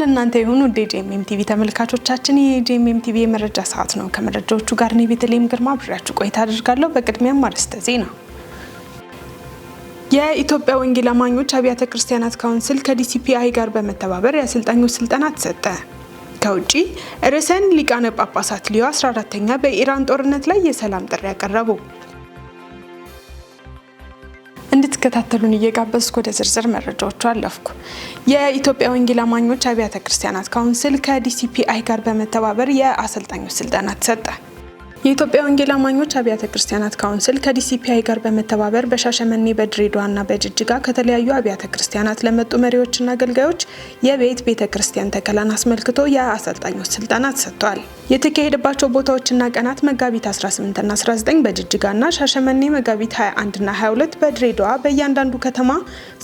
ለእናንተ የሆኑ ጄኤምኤም ቲቪ ተመልካቾቻችን የጄኤምኤም ቲቪ የመረጃ ሰዓት ነው። ከመረጃዎቹ ጋር ነው ቤተልሔም ግርማ አብሬያችሁ ቆይታ አደርጋለሁ። በቅድሚያም አርዕስተ ዜና። የኢትዮጵያ ወንጌል አማኞች አብያተ ክርስቲያናት ካውንስል ከዲሲፒአይ ጋር በመተባበር የአሰልጣኞች ስልጠና ተሰጠ። ከውጪ ርዕሰ ሊቃነ ጳጳሳት ሊዮ 14ኛ በኢራን ጦርነት ላይ የሰላም ጥሪ ያቀረቡ። እንድትከታተሉን እየጋበዝኩ ወደ ዝርዝር መረጃዎቹ አለፍኩ። የኢትዮጵያ ወንጌል አማኞች አብያተ ክርስቲያናት ካውንስል ከዲሲፒአይ ጋር በመተባበር የአሰልጣኞች ስልጠና ተሰጠ። የኢትዮጵያ ወንጌል አማኞች አብያተ ክርስቲያናት ካውንስል ከዲሲፒአይ ጋር በመተባበር በሻሸመኔ በድሬዳዋና በጅጅጋ ከተለያዩ አብያተ ክርስቲያናት ለመጡ መሪዎችና አገልጋዮች የቤተ ክርስቲያን ተከላን አስመልክቶ የአሰልጣኞች ስልጠና ተሰጥቷል። የተካሄደባቸው ቦታዎችና ቀናት መጋቢት 18ና 19 በጅጅጋና ሻሸመኔ፣ መጋቢት 21ና 22 በድሬዳዋ በእያንዳንዱ ከተማ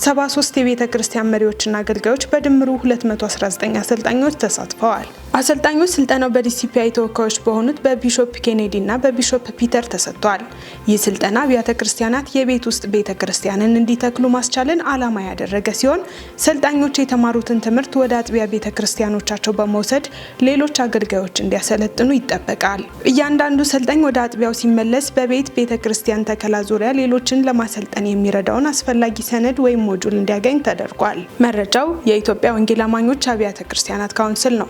73 የቤተ ክርስቲያን መሪዎችና አገልጋዮች በድምሩ 219 አሰልጣኞች ተሳትፈዋል። አሰልጣኞች ስልጠናው በዲሲፒአይ ተወካዮች በሆኑት በቢሾፕ ኬኔዲ እና በቢሾፕ ፒተር ተሰጥቷል። ይህ ስልጠና አብያተ ክርስቲያናት የቤት ውስጥ ቤተ ክርስቲያንን እንዲተክሉ ማስቻልን ዓላማ ያደረገ ሲሆን ሰልጣኞች የተማሩትን ትምህርት ወደ አጥቢያ ቤተ ክርስቲያኖቻቸው በመውሰድ ሌሎች አገልጋዮች እንዲያሰለጥኑ ይጠበቃል። እያንዳንዱ ሰልጣኝ ወደ አጥቢያው ሲመለስ ቤተ ክርስቲያን ተከላ ዙሪያ ሌሎችን ለማሰልጠን የሚረዳውን አስፈላጊ ሰነድ ወይም ሞጁል እንዲያገኝ ተደርጓል። መረጃው የኢትዮጵያ ወንጌል አማኞች አብያተ ክርስቲያናት ካውንስል ነው።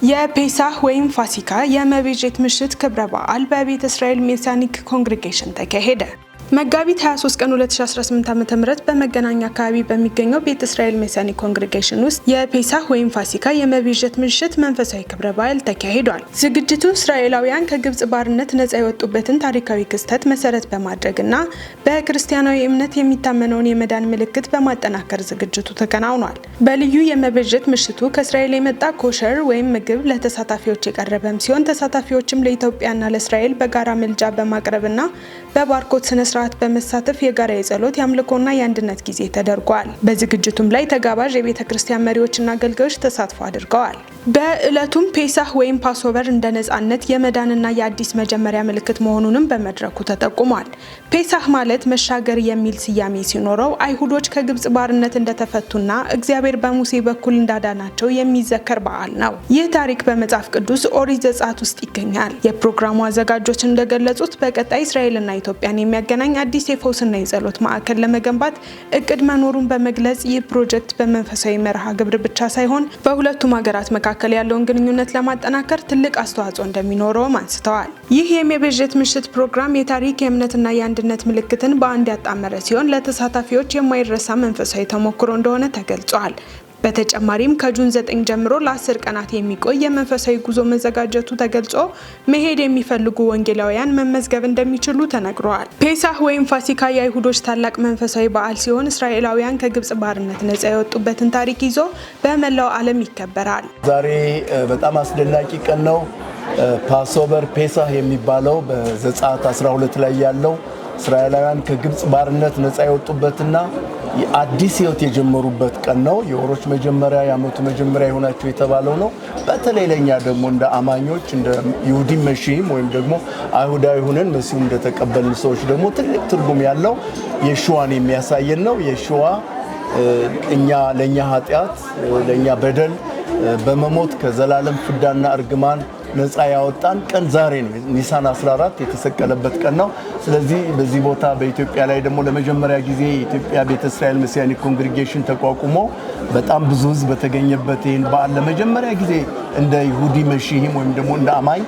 የፔሳህ ወይም ፋሲካ የመቤዠት ምሽት ክብረ በዓል በቤተ እስራኤል ሜሲያኒክ ኮንግሪጌሽን ተካሄደ። መጋቢት 23 ቀን 2018 ዓ.ም በመገናኛ አካባቢ በሚገኘው ቤተ እስራኤል ሜሲያኒክ ኮንግሪጌሽን ውስጥ የፔሳህ ወይም ፋሲካ የመቤዠት ምሽት መንፈሳዊ ክብረ በዓል ተካሂዷል። ዝግጅቱ እስራኤላውያን ከግብጽ ባርነት ነፃ የወጡበትን ታሪካዊ ክስተት መሰረት በማድረግና በክርስቲያናዊ እምነት የሚታመነውን የመዳን ምልክት በማጠናከር ዝግጅቱ ተከናውኗል። በልዩ የመቤዠት ምሽቱ ከእስራኤል የመጣ ኮሸር ወይም ምግብ ለተሳታፊዎች የቀረበም ሲሆን ተሳታፊዎችም ለኢትዮጵያና ለእስራኤል በጋራ ምልጃ በማቅረብና በባርኮት ስነ ስርዓት በመሳተፍ የጋራ የጸሎት የአምልኮና የአንድነት ጊዜ ተደርጓል። በዝግጅቱም ላይ ተጋባዥ የቤተ ክርስቲያን መሪዎችና አገልጋዮች ተሳትፎ አድርገዋል። በዕለቱም ፔሳህ ወይም ፓስኦቨር እንደ ነጻነት የመዳንና የአዲስ መጀመሪያ ምልክት መሆኑንም በመድረኩ ተጠቁሟል። ፔሳህ ማለት መሻገር የሚል ስያሜ ሲኖረው አይሁዶች ከግብጽ ባርነት እንደተፈቱና እግዚአብሔር በሙሴ በኩል እንዳዳናቸው የሚዘከር በዓል ነው። ይህ ታሪክ በመጽሐፍ ቅዱስ ኦሪት ዘጸአት ውስጥ ይገኛል። የፕሮግራሙ አዘጋጆች እንደገለጹት በቀጣይ እስራኤልና ኢትዮጵያን የሚያገናኝ አዲስ የፈውስና የጸሎት ማዕከል ለመገንባት እቅድ መኖሩን በመግለጽ ይህ ፕሮጀክት በመንፈሳዊ መርሃ ግብር ብቻ ሳይሆን በሁለቱም ሀገራት መካከል ያለውን ግንኙነት ለማጠናከር ትልቅ አስተዋጽኦ እንደሚኖረውም አንስተዋል። ይህ የመቤዠት ምሽት ፕሮግራም የታሪክ የእምነትና የአንድነት ምልክትን በአንድ ያጣመረ ሲሆን ለተሳታፊዎች የማይረሳ መንፈሳዊ ተሞክሮ እንደሆነ ተገልጿል። በተጨማሪም ከጁን 9 ጀምሮ ለ10 ቀናት የሚቆይ የመንፈሳዊ ጉዞ መዘጋጀቱ ተገልጾ መሄድ የሚፈልጉ ወንጌላውያን መመዝገብ እንደሚችሉ ተነግሯል። ፔሳህ ወይም ፋሲካ የአይሁዶች ታላቅ መንፈሳዊ በዓል ሲሆን እስራኤላውያን ከግብጽ ባርነት ነፃ የወጡበትን ታሪክ ይዞ በመላው ዓለም ይከበራል። ዛሬ በጣም አስደናቂ ቀን ነው። ፓስኦቨር ፔሳህ የሚባለው በዘጸአት 12 ላይ ያለው እስራኤላውያን ከግብጽ ባርነት ነፃ የወጡበትና አዲስ ሕይወት የጀመሩበት ቀን ነው። የወሮች መጀመሪያ የዓመቱ መጀመሪያ ይሆናቸው የተባለው ነው። በተለይ ለኛ ደግሞ እንደ አማኞች እንደ ይሁዲ መሺህም ወይም ደግሞ አይሁዳዊ ሆነን መሲሁ እንደተቀበልን ሰዎች ደግሞ ትልቅ ትርጉም ያለው የሽዋን የሚያሳየን ነው። የሽዋ ለኛ ኃጢአት ለኛ በደል በመሞት ከዘላለም ፍዳና እርግማን ነፃ ያወጣን ቀን ዛሬ ነው። ኒሳን 14 የተሰቀለበት ቀን ነው። ስለዚህ በዚህ ቦታ በኢትዮጵያ ላይ ደግሞ ለመጀመሪያ ጊዜ የኢትዮጵያ ቤተ እስራኤል ሜሲያኒክ ኮንግሪጌሽን ተቋቁሞ በጣም ብዙ ሕዝብ በተገኘበት ይህን በዓል ለመጀመሪያ ጊዜ እንደ ይሁዲ መሺህም ወይም ደግሞ እንደ አማኝ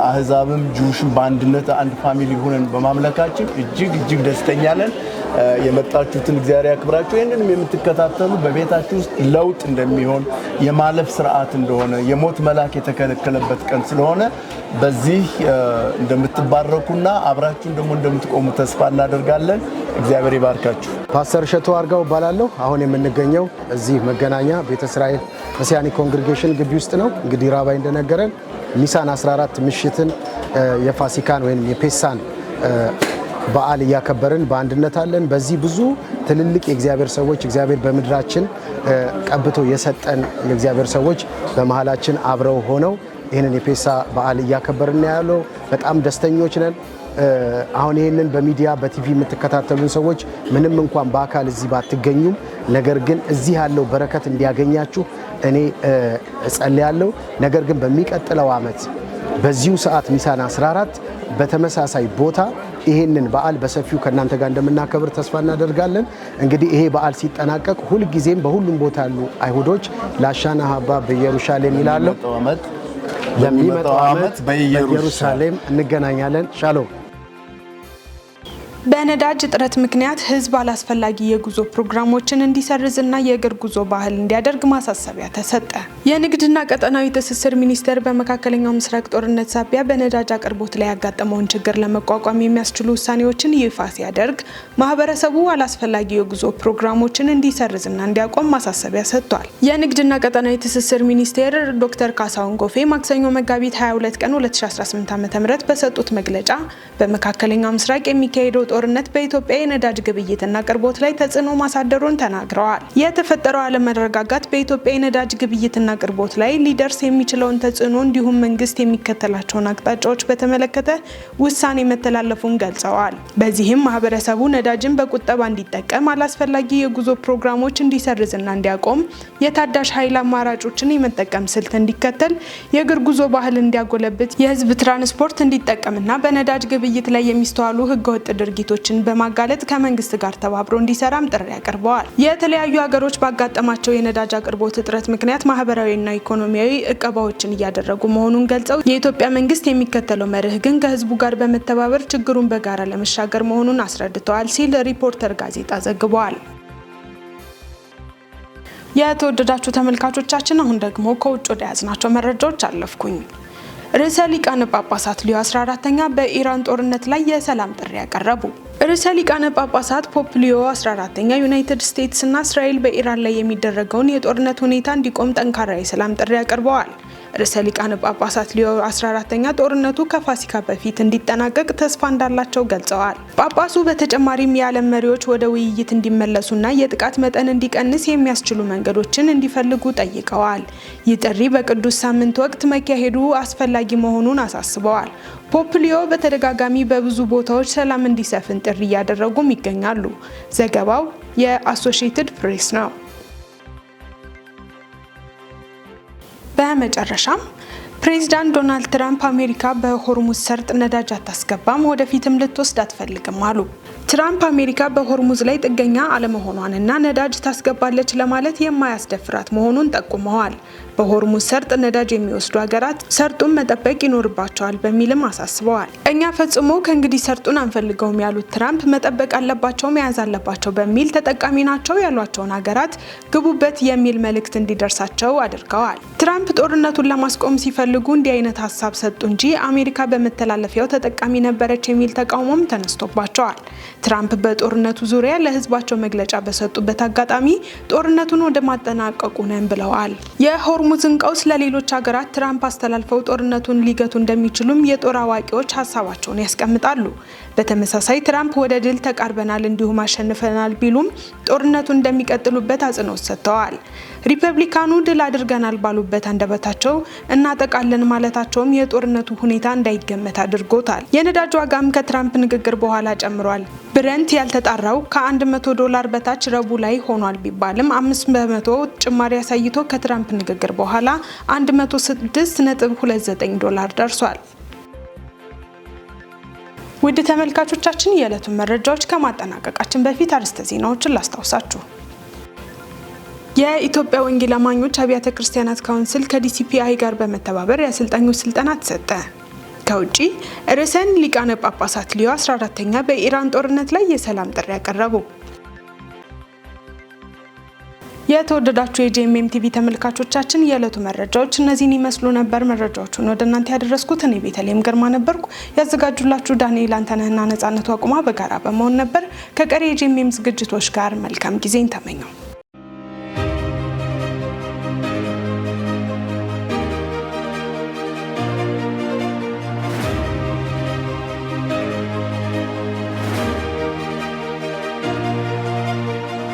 አህዛብም ጁሽም በአንድነት አንድ ፋሚሊ ሆነን በማምለካችን እጅግ ደስተኛ ነን። የመጣችሁትን እግዚአብሔር ያክብራችሁ። ይህንንም የምትከታተሉ በቤታችሁ ውስጥ ለውጥ እንደሚሆን የማለፍ ስርዓት እንደሆነ የሞት መልአክ የተከለከለበት ቀን ስለሆነ በዚህ እንደምትባረኩና አብራችሁን ደግሞ እንደምትቆሙ ተስፋ እናደርጋለን። እግዚአብሔር ይባርካችሁ። ፓስተር እሸቱ አርጋው እባላለሁ። አሁን የምንገኘው እዚህ መገናኛ ቤተ እስራኤል ሜሲያኒክ ኮንግሪጌሽን ግቢ ውስጥ ነው። እንግዲህ ራባይ እንደነገረን ኒሳን 14 ምሽትን የፋሲካን ወይም የፔሳን በዓል እያከበርን በአንድነት አለን። በዚህ ብዙ ትልልቅ የእግዚአብሔር ሰዎች እግዚአብሔር በምድራችን ቀብቶ የሰጠን የእግዚአብሔር ሰዎች በመሃላችን አብረው ሆነው ይህንን የፔሳ በዓል እያከበርን ያለው በጣም ደስተኞች ነን። አሁን ይሄንን በሚዲያ በቲቪ የምትከታተሉን ሰዎች ምንም እንኳን በአካል እዚህ ባትገኙም ነገር ግን እዚህ ያለው በረከት እንዲያገኛችሁ እኔ እጸልያለሁ። ነገር ግን በሚቀጥለው ዓመት በዚሁ ሰዓት ኒሳን 14 በተመሳሳይ ቦታ ይሄንን በዓል በሰፊው ከናንተ ጋር እንደምናከብር ተስፋ እናደርጋለን። እንግዲህ ይሄ በዓል ሲጠናቀቅ ሁሉ ጊዜም በሁሉም ቦታ ያሉ አይሁዶች ላሻና ሀባ በኢየሩሳሌም ይላሉ። ለሚመጣው ዓመት በኢየሩሳሌም እንገናኛለን። ሻሎም። በነዳጅ እጥረት ምክንያት ህዝብ አላስፈላጊ የጉዞ ፕሮግራሞችን እንዲሰርዝና የእግር ጉዞ ባህል እንዲያደርግ ማሳሰቢያ ተሰጠ። የንግድና ቀጠናዊ ትስስር ሚኒስቴር በመካከለኛው ምስራቅ ጦርነት ሳቢያ በነዳጅ አቅርቦት ላይ ያጋጠመውን ችግር ለመቋቋም የሚያስችሉ ውሳኔዎችን ይፋ ሲያደርግ ማህበረሰቡ አላስፈላጊ የጉዞ ፕሮግራሞችን እንዲሰርዝና እንዲያቆም ማሳሰቢያ ሰጥቷል። የንግድና ቀጠናዊ ትስስር ሚኒስቴር ዶክተር ካሳሁን ጎፌ ማክሰኞ መጋቢት 22 ቀን 2018 ዓ.ም በሰጡት መግለጫ በመካከለኛው ምስራቅ የሚካሄደው ጦርነት በኢትዮጵያ የነዳጅ ግብይትና አቅርቦት ላይ ተጽዕኖ ማሳደሩን ተናግረዋል። የተፈጠረው አለመረጋጋት በኢትዮጵያ የነዳጅ ግብይትና አቅርቦት ላይ ሊደርስ የሚችለውን ተጽዕኖ እንዲሁም መንግስት የሚከተላቸውን አቅጣጫዎች በተመለከተ ውሳኔ መተላለፉን ገልጸዋል። በዚህም ማህበረሰቡ ነዳጅን በቁጠባ እንዲጠቀም፣ አላስፈላጊ የጉዞ ፕሮግራሞች እንዲሰርዝና እንዲያቆም፣ የታዳሽ ኃይል አማራጮችን የመጠቀም ስልት እንዲከተል፣ የእግር ጉዞ ባህል እንዲያጎለብት፣ የህዝብ ትራንስፖርት እንዲጠቀምና በነዳጅ ግብይት ላይ የሚስተዋሉ ህገወጥ ድርጊቶችን በማጋለጥ ከመንግስት ጋር ተባብሮ እንዲሰራም ጥሪ አቅርበዋል። የተለያዩ ሀገሮች ባጋጠማቸው የነዳጅ አቅርቦት እጥረት ምክንያት ማህበራዊና ኢኮኖሚያዊ እቀባዎችን እያደረጉ መሆኑን ገልጸው የኢትዮጵያ መንግስት የሚከተለው መርህ ግን ከህዝቡ ጋር በመተባበር ችግሩን በጋራ ለመሻገር መሆኑን አስረድተዋል ሲል ሪፖርተር ጋዜጣ ዘግቧል። የተወደዳችሁ ተመልካቾቻችን አሁን ደግሞ ከውጭ ወደ ያዝናቸው መረጃዎች አለፍኩኝ። ርዕሰ ሊቃነ ጳጳሳት ሊዮ 14ኛ በኢራን ጦርነት ላይ የሰላም ጥሪ ያቀረቡ። ርዕሰ ሊቃነ ጳጳሳት ፖፕ ሊዮ 14ኛ ዩናይትድ ስቴትስ እና እስራኤል በኢራን ላይ የሚደረገውን የጦርነት ሁኔታ እንዲቆም ጠንካራ የሰላም ጥሪ አቅርበዋል። ርዕሰ ሊቃነ ጳጳሳት ሊዮ 14ኛ ጦርነቱ ከፋሲካ በፊት እንዲጠናቀቅ ተስፋ እንዳላቸው ገልጸዋል። ጳጳሱ በተጨማሪም የዓለም መሪዎች ወደ ውይይት እንዲመለሱና የጥቃት መጠን እንዲቀንስ የሚያስችሉ መንገዶችን እንዲፈልጉ ጠይቀዋል። ይህ ጥሪ በቅዱስ ሳምንት ወቅት መካሄዱ አስፈላጊ መሆኑን አሳስበዋል። ፖፕ ሊዮ በተደጋጋሚ በብዙ ቦታዎች ሰላም እንዲሰፍን ጥሪ እያደረጉም ይገኛሉ። ዘገባው የአሶሺየትድ ፕሬስ ነው። በመጨረሻም ፕሬዚዳንት ዶናልድ ትራምፕ አሜሪካ በሆርሙዝ ሰርጥ ነዳጅ አታስገባም፣ ወደፊትም ልትወስድ አትፈልግም አሉ። ትራምፕ አሜሪካ በሆርሙዝ ላይ ጥገኛ አለመሆኗንና ነዳጅ ታስገባለች ለማለት የማያስደፍራት መሆኑን ጠቁመዋል። በሆርሙዝ ሰርጥ ነዳጅ የሚወስዱ ሀገራት ሰርጡን መጠበቅ ይኖርባቸዋል በሚልም አሳስበዋል። እኛ ፈጽሞ ከእንግዲህ ሰርጡን አንፈልገውም ያሉት ትራምፕ መጠበቅ አለባቸው፣ መያዝ አለባቸው በሚል ተጠቃሚ ናቸው ያሏቸውን ሀገራት ግቡበት የሚል መልእክት እንዲደርሳቸው አድርገዋል። ትራምፕ ጦርነቱን ለማስቆም ሲፈልጉ እንዲህ አይነት ሀሳብ ሰጡ እንጂ አሜሪካ በመተላለፊያው ተጠቃሚ ነበረች የሚል ተቃውሞም ተነስቶባቸዋል። ትራምፕ በጦርነቱ ዙሪያ ለህዝባቸው መግለጫ በሰጡበት አጋጣሚ ጦርነቱን ወደ ማጠናቀቁ ነን ብለዋል። የሆርሙዝን ቀውስ ለሌሎች ሀገራት ትራምፕ አስተላልፈው ጦርነቱን ሊገቱ እንደሚችሉም የጦር አዋቂዎች ሀሳባቸውን ያስቀምጣሉ። በተመሳሳይ ትራምፕ ወደ ድል ተቃርበናል እንዲሁም አሸንፈናል ቢሉም ጦርነቱን እንደሚቀጥሉበት አጽንኦት ሰጥተዋል። ሪፐብሊካኑ ድል አድርገናል ባሉበት አንደበታቸው እናጠቃለን ማለታቸውም የጦርነቱ ሁኔታ እንዳይገመት አድርጎታል። የነዳጅ ዋጋም ከትራምፕ ንግግር በኋላ ጨምሯል። ብረንት ያልተጣራው ከ$100 በታች ረቡዕ ላይ ሆኗል ቢባልም 5% ጭማሪ አሳይቶ ከትራምፕ ንግግር በኋላ $106.29 ደርሷል። ውድ ተመልካቾቻችን የዕለቱን መረጃዎች ከማጠናቀቃችን በፊት አርዕስተ ዜናዎችን ላስታውሳችሁ። የኢትዮጵያ ወንጌል አማኞች አብያተ ክርስቲያናት ካውንስል ከዲሲፒአይ ጋር በመተባበር የአሰልጣኞች ስልጠና ተሰጠ። ከውጪ ርዕሰ ሊቃነ ጳጳሳት ሊዮ 14ኛ በኢራን ጦርነት ላይ የሰላም ጥሪ ያቀረቡ። የተወደዳችሁ የጄኤምኤም ቲቪ ተመልካቾቻችን የዕለቱ መረጃዎች እነዚህን ይመስሉ ነበር። መረጃዎቹን ወደ እናንተ ያደረስኩት እኔ ቤተልሔም ግርማ ነበርኩ። ያዘጋጁላችሁ ዳንኤል አንተነህና ነጻነቱ አቁማ በጋራ በመሆን ነበር። ከቀሪ የጄኤምኤም ዝግጅቶች ጋር መልካም ጊዜን ተመኘው።